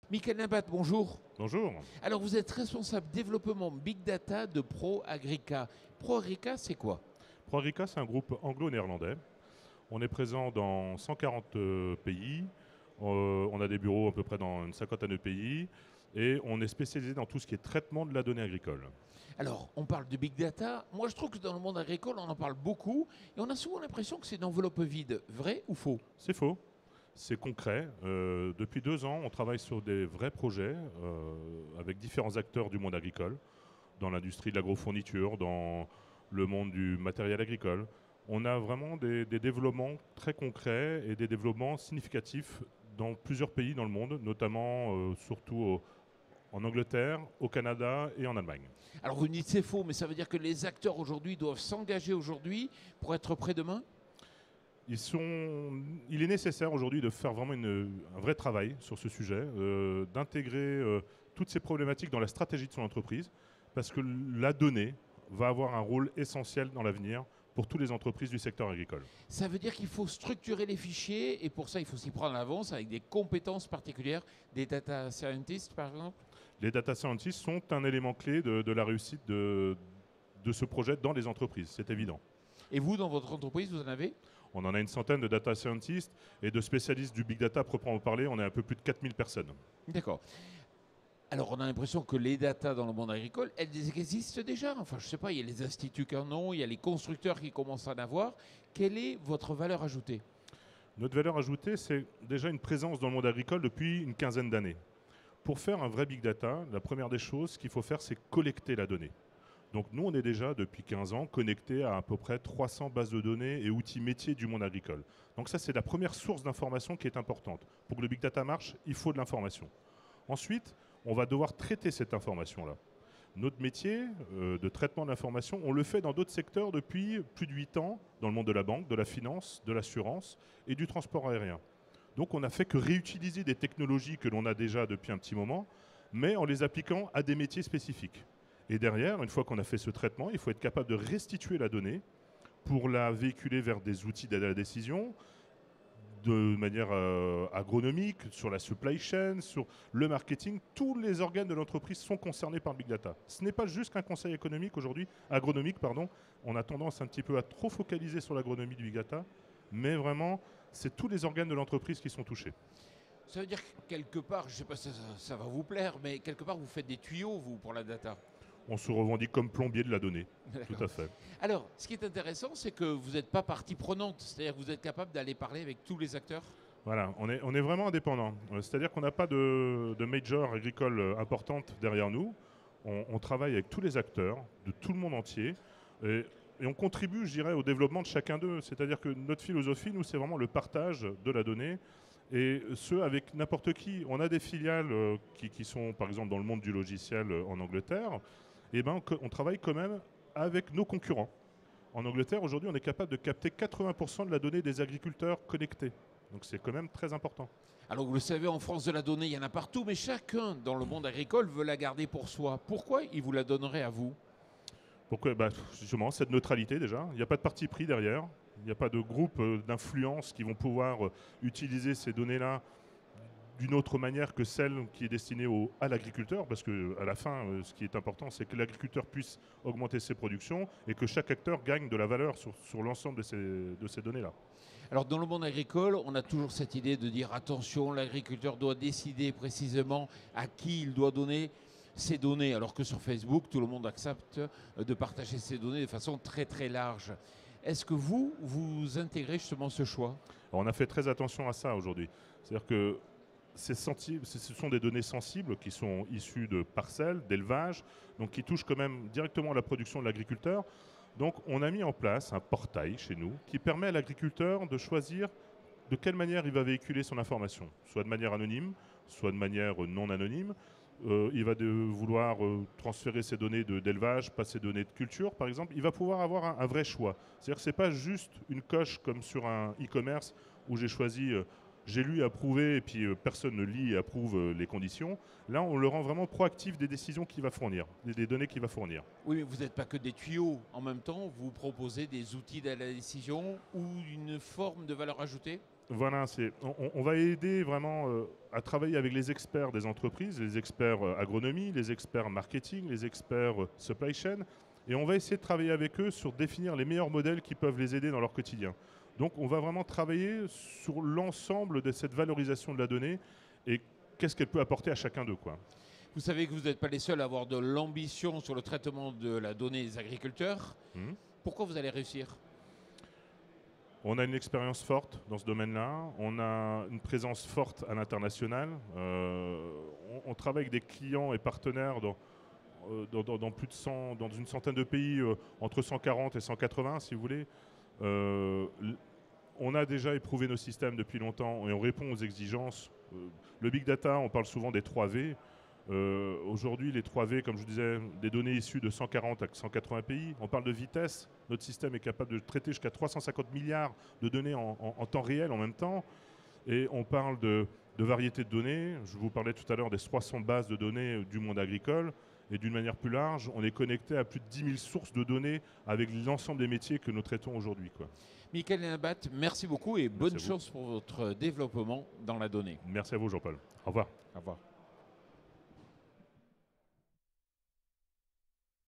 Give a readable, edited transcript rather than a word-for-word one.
Michael Nabat, bonjour. Bonjour. Alors vous êtes responsable développement Big Data de ProAgrica. ProAgrica, c'est quoi? ProAgrica, c'est un groupe anglo-néerlandais. On est présent dans 140 pays. On a des bureaux à peu près dans une cinquantaine de pays. Et on est spécialisé dans tout ce qui est traitement de la donnée agricole. Alors, on parle de Big Data. Moi, je trouve que dans le monde agricole, on en parle beaucoup. Et on a souvent l'impression que c'est une enveloppe vide. Vrai ou faux? C'est faux. C'est concret. Depuis 2 ans, on travaille sur des vrais projets avec différents acteurs du monde agricole, dans l'industrie de l'agrofourniture, dans le monde du matériel agricole. On a vraiment des développements très concrets et des développements significatifs dans plusieurs pays dans le monde, notamment surtout en Angleterre, au Canada et en Allemagne. Alors vous me dites c'est faux, mais ça veut dire que les acteurs aujourd'hui doivent s'engager aujourd'hui pour être prêts demain? Il est nécessaire aujourd'hui de faire vraiment un vrai travail sur ce sujet, d'intégrer toutes ces problématiques dans la stratégie de son entreprise, parce que la donnée va avoir un rôle essentiel dans l'avenir pour toutes les entreprises du secteur agricole. Ça veut dire qu'il faut structurer les fichiers et pour ça, il faut s'y prendre à l'avance avec des compétences particulières, des data scientists par exemple? Les data scientists sont un élément clé de la réussite de ce projet dans les entreprises, c'est évident. Et vous, dans votre entreprise, vous en avez? On en a une centaine de data scientists et de spécialistes du big data, proprement parler, on est un peu plus de 4000 personnes. D'accord. Alors, on a l'impression que les data dans le monde agricole, elles existent déjà. Enfin, je ne sais pas, il y a les instituts qui en ont, il y a les constructeurs qui commencent à en avoir. Quelle est votre valeur ajoutée? Notre valeur ajoutée, c'est déjà une présence dans le monde agricole depuis une quinzaine d'années. Pour faire un vrai big data, la première des choses qu'il faut faire, c'est collecter la donnée. Donc nous, on est déjà depuis 15 ans connectés à peu près 300 bases de données et outils métiers du monde agricole. Donc ça, c'est la première source d'information qui est importante. Pour que le big data marche, il faut de l'information. Ensuite, on va devoir traiter cette information-là. Notre métier de traitement d'information, on le fait dans d'autres secteurs depuis plus de 8 ans, dans le monde de la banque, de la finance, de l'assurance et du transport aérien. Donc on n'a fait que réutiliser des technologies que l'on a déjà depuis un petit moment, mais en les appliquant à des métiers spécifiques. Et derrière, une fois qu'on a fait ce traitement, il faut être capable de restituer la donnée pour la véhiculer vers des outils d'aide à la décision, de manière agronomique, sur la supply chain, sur le marketing. Tous les organes de l'entreprise sont concernés par le big data. Ce n'est pas juste qu'un conseil économique aujourd'hui, agronomique, pardon. On a tendance un petit peu à trop focaliser sur l'agronomie du big data, mais vraiment, c'est tous les organes de l'entreprise qui sont touchés. Ça veut dire que quelque part, je ne sais pas si ça va vous plaire, mais quelque part, vous faites des tuyaux, vous, pour la data. On se revendique comme plombier de la donnée. Tout à fait. Alors, ce qui est intéressant, c'est que vous n'êtes pas partie prenante, c'est-à-dire que vous êtes capable d'aller parler avec tous les acteurs. Voilà, on est vraiment indépendant. C'est-à-dire qu'on n'a pas de major agricole importante derrière nous. On travaille avec tous les acteurs de tout le monde entier. Et on contribue, je dirais, au développement de chacun d'eux. C'est-à-dire que notre philosophie, nous, c'est vraiment le partage de la donnée. Et ce, avec n'importe qui. On a des filiales qui sont, par exemple, dans le monde du logiciel en Angleterre. Et ben, on travaille quand même avec nos concurrents. En Angleterre, aujourd'hui, on est capable de capter 80% de la donnée des agriculteurs connectés. Donc c'est quand même très important. Alors vous le savez, en France, de la donnée, il y en a partout, mais chacun dans le monde agricole veut la garder pour soi. Pourquoi il vous la donnerait à vous? Pourquoi justement, cette neutralité déjà. Il n'y a pas de parti pris derrière. Il n'y a pas de groupe d'influence qui vont pouvoir utiliser ces données-là d'une autre manière que celle qui est destinée à l'agriculteur, parce qu'à la fin, ce qui est important, c'est que l'agriculteur puisse augmenter ses productions et que chaque acteur gagne de la valeur sur l'ensemble de ces données-là. Alors dans le monde agricole, on a toujours cette idée de dire attention, l'agriculteur doit décider précisément à qui il doit donner ses données, alors que sur Facebook, tout le monde accepte de partager ses données de façon très très large. Est-ce que vous intégrez justement ce choix? Alors, on a fait très attention à ça aujourd'hui. C'est-à-dire que ce sont des données sensibles qui sont issues de parcelles, d'élevage, donc qui touchent quand même directement à la production de l'agriculteur. Donc on a mis en place un portail chez nous qui permet à l'agriculteur de choisir de quelle manière il va véhiculer son information, soit de manière anonyme, soit de manière non anonyme. Il va vouloir transférer ses données d'élevage, pas ses données de culture, par exemple. Il va pouvoir avoir un vrai choix. C'est-à-dire que ce n'est pas juste une coche comme sur un e-commerce où j'ai choisi, j'ai lu et approuvé, et puis personne ne lit et approuve les conditions. Là, on le rend vraiment proactif des décisions qu'il va fournir, des données qu'il va fournir. Oui, mais vous n'êtes pas que des tuyaux. En même temps, vous proposez des outils de la décision ou une forme de valeur ajoutée? Voilà, on va aider vraiment à travailler avec les experts des entreprises, les experts agronomie, les experts marketing, les experts supply chain, et on va essayer de travailler avec eux sur définir les meilleurs modèles qui peuvent les aider dans leur quotidien. Donc on va vraiment travailler sur l'ensemble de cette valorisation de la donnée et qu'est-ce qu'elle peut apporter à chacun d'eux, quoi. Vous savez que vous n'êtes pas les seuls à avoir de l'ambition sur le traitement de la donnée des agriculteurs. Pourquoi vous allez réussir ? On a une expérience forte dans ce domaine-là, on a une présence forte à l'international, on travaille avec des clients et partenaires dans plus de 100, dans une centaine de pays, entre 140 et 180 si vous voulez. On a déjà éprouvé nos systèmes depuis longtemps et on répond aux exigences. Le big data, on parle souvent des 3V. Aujourd'hui, les 3V, comme je vous disais, des données issues de 140 à 180 pays. On parle de vitesse. Notre système est capable de traiter jusqu'à 350 milliards de données en temps réel en même temps. Et on parle de variété de données. Je vous parlais tout à l'heure des 300 bases de données du monde agricole. Et d'une manière plus large, on est connecté à plus de 10 000 sources de données avec l'ensemble des métiers que nous traitons aujourd'hui, quoi. Michael Nabat, merci beaucoup et bonne chance pour votre développement dans la donnée. Merci à vous, Jean-Paul. Au revoir. Au revoir.